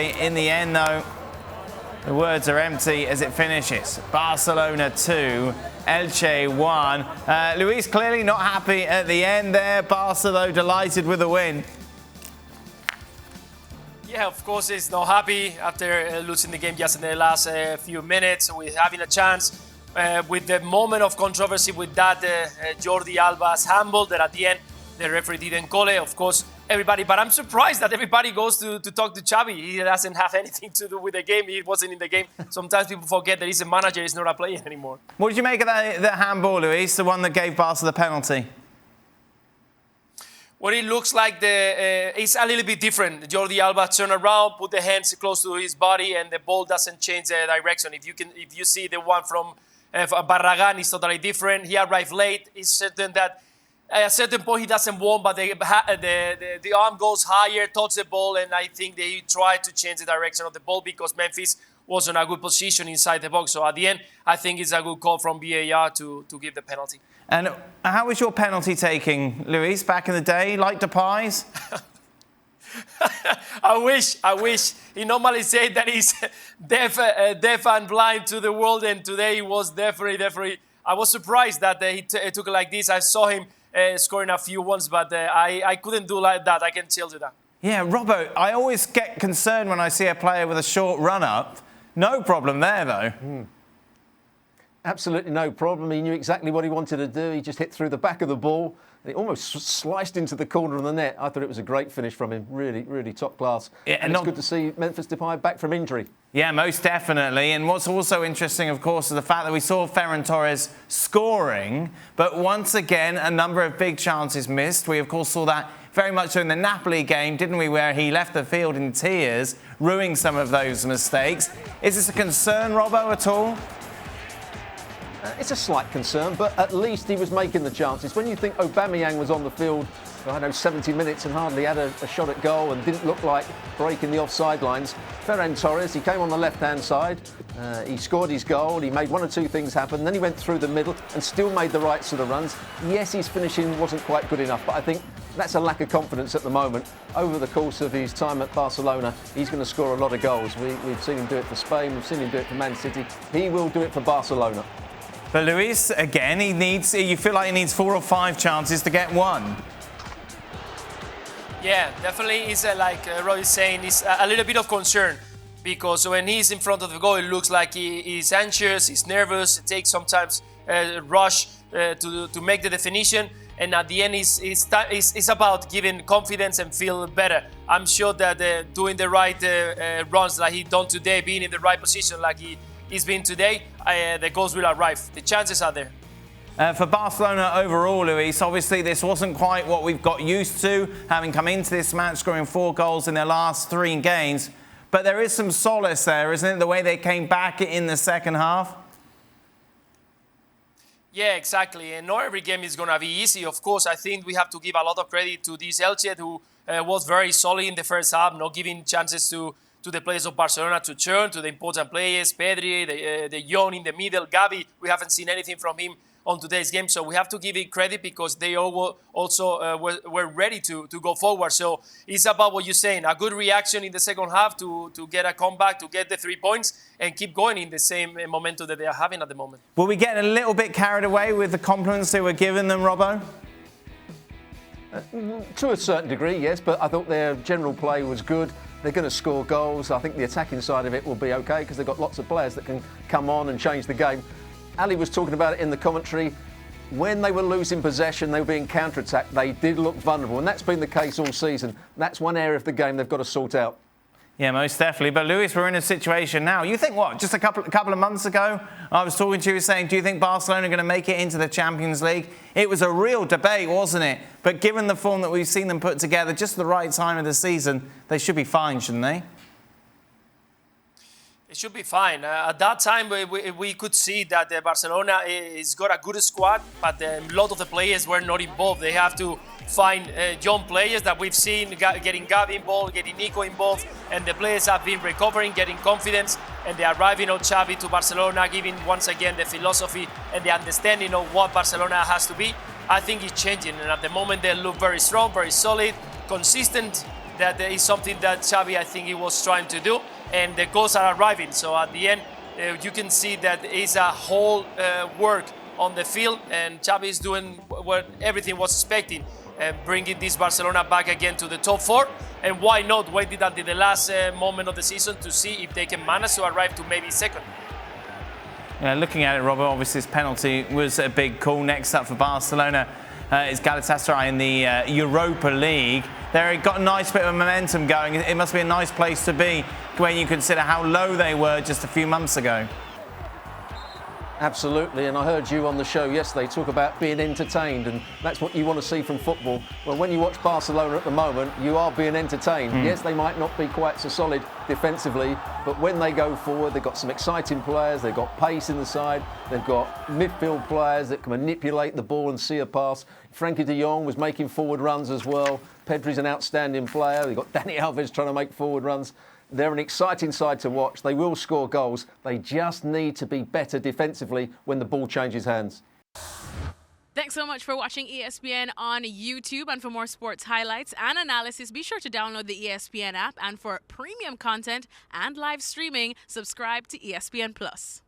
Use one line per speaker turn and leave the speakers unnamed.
In the end, though, the words are empty as it finishes. Barcelona 2, Elche 1. Luis clearly not happy at the end there. Barca, though, delighted with the win.
Yeah, of course, he's not happy after losing the game just in the last few minutes. With having a chance, with the moment of controversy with that Jordi Alba's handball that at the end the referee didn't call it. Of course, everybody, but I'm surprised that everybody goes to talk to Xavi. He doesn't have anything to do with the game. He wasn't in the game. Sometimes people forget that he's a manager, he's not a player anymore.
What did you make of that handball, Luis, the one that gave Barca the penalty?
Well, it looks like it's a little bit different. Jordi Alba turned around, put the hands close to his body, and the ball doesn't change the direction. If you see the one from Barragán, it's totally different. He arrived late. It's certain that at a certain point he doesn't want, but the arm goes higher, touches the ball, and I think they tried to change the direction of the ball because Memphis was in a good position inside the box. So at the end, I think it's a good call from VAR to give the penalty.
And how was your penalty taking, Luis, back in the day, like Depay's?
I wish. He normally said that he's deaf and blind to the world, and today he was definitely. I was surprised that he took it like this. I saw him scoring a few ones, but I couldn't do like that. I can tell you that.
Yeah, Robbo, I always get concerned when I see a player with a short run-up. No problem there, though.
Absolutely no problem. He knew exactly what he wanted to do. He just hit through the back of the ball. It almost sliced into the corner of the net. I thought it was a great finish from him. Really, really top class. Yeah, and it's good to see Memphis Depay back from injury. Yeah, most definitely. And what's also interesting, of course, is the fact that we saw Ferran Torres scoring, but once again, a number of big chances missed. We, of course, saw that very much in the Napoli game, didn't we, where he left the field in tears, ruining some of those mistakes. Is this a concern, Robbo, at all? It's a slight concern, but at least he was making the chances. When you think Aubameyang was on the field, 70 minutes and hardly had a shot at goal and didn't look like breaking the offside lines, Ferran Torres, he came on the left-hand side, he scored his goal, he made one or two things happen, then he went through the middle and still made the right sort of runs. Yes, his finishing wasn't quite good enough, but I think that's a lack of confidence at the moment. Over the course of his time at Barcelona, he's going to score a lot of goals. We've seen him do it for Spain, we've seen him do it for Man City. He will do it for Barcelona.
But Luis, again, you feel like he needs 4 or 5 chances to get one.
Yeah, definitely. It's like Rod is saying, it's a little bit of concern because when he's in front of the goal, it looks like he's anxious, he's nervous. It takes sometimes rush to make the definition. And at the end, it's about giving confidence and feel better. I'm sure that doing the right runs like he done today, being in the right position like he's been today, the goals will arrive. The chances are there.
For Barcelona overall, Luis, obviously this wasn't quite what we've got used to, having come into this match scoring 4 goals in their last 3 games. But there is some solace there, isn't it, the way they came back in the second half?
Yeah, exactly. And not every game is going to be easy. Of course, I think we have to give a lot of credit to this Elche, who was very solid in the first half, not giving chances to the players of Barcelona to turn, to the important players, Pedri, the young in the middle, Gavi. We haven't seen anything from him on today's game, so we have to give it credit because they all also were ready to go forward. So it's about what you're saying, a good reaction in the second half to get a comeback, to get the 3 points and keep going in the same momentum that they are having at the moment.
Were we getting a little bit carried away with the compliments they were giving them, Robbo?
To a certain degree, yes, but I thought their general play was good. They're going to score goals. I think the attacking side of it will be okay because they've got lots of players that can come on and change the game. Ali was talking about it in the commentary. When they were losing possession, they were being counter-attacked. They did look vulnerable, and that's been the case all season. That's one area of the game they've got to sort out.
Yeah, most definitely. But Luis, we're in a situation now. You think what? Just a couple of months ago, I was talking to you saying, do you think Barcelona are going to make it into the Champions League? It was a real debate, wasn't it? But given the form that we've seen them put together, just the right time of the season, they should be fine, shouldn't they?
It should be fine. At that time, we could see that Barcelona has got a good squad, but a lot of the players were not involved. They have to find young players that we've seen getting Gavi involved, getting Nico involved, and the players have been recovering, getting confidence, and they are arriving on Xavi to Barcelona, giving once again the philosophy and the understanding of what Barcelona has to be. I think it's changing, and at the moment they look very strong, very solid, consistent, that is something that Xavi, I think, he was trying to do, and the goals are arriving. So at the end, you can see that it's a whole work on the field, and Xavi is doing what everything was expecting, bringing this Barcelona back again to the top four. And why not wait it until the last moment of the season to see if they can manage to arrive to maybe second.
Yeah, looking at it, Robert, obviously this penalty was a big call. Next up for Barcelona is Galatasaray in the Europa League. They've got a nice bit of momentum going. It must be a nice place to be when you consider how low they were just a few months ago.
Absolutely, and I heard you on the show yesterday talk about being entertained, and that's what you want to see from football. Well, when you watch Barcelona at the moment, you are being entertained. Yes, they might not be quite so solid defensively, but when they go forward, they've got some exciting players, they've got pace in the side, they've got midfield players that can manipulate the ball and see a pass. Frankie de Jong was making forward runs as well. Pedri's an outstanding player. They've got Dani Alves trying to make forward runs. They're an exciting side to watch. They will score goals. They just need to be better defensively when the ball changes hands.
Thanks so much for watching ESPN on YouTube. And for more sports highlights and analysis, be sure to download the ESPN app. And for premium content and live streaming, subscribe to ESPN+.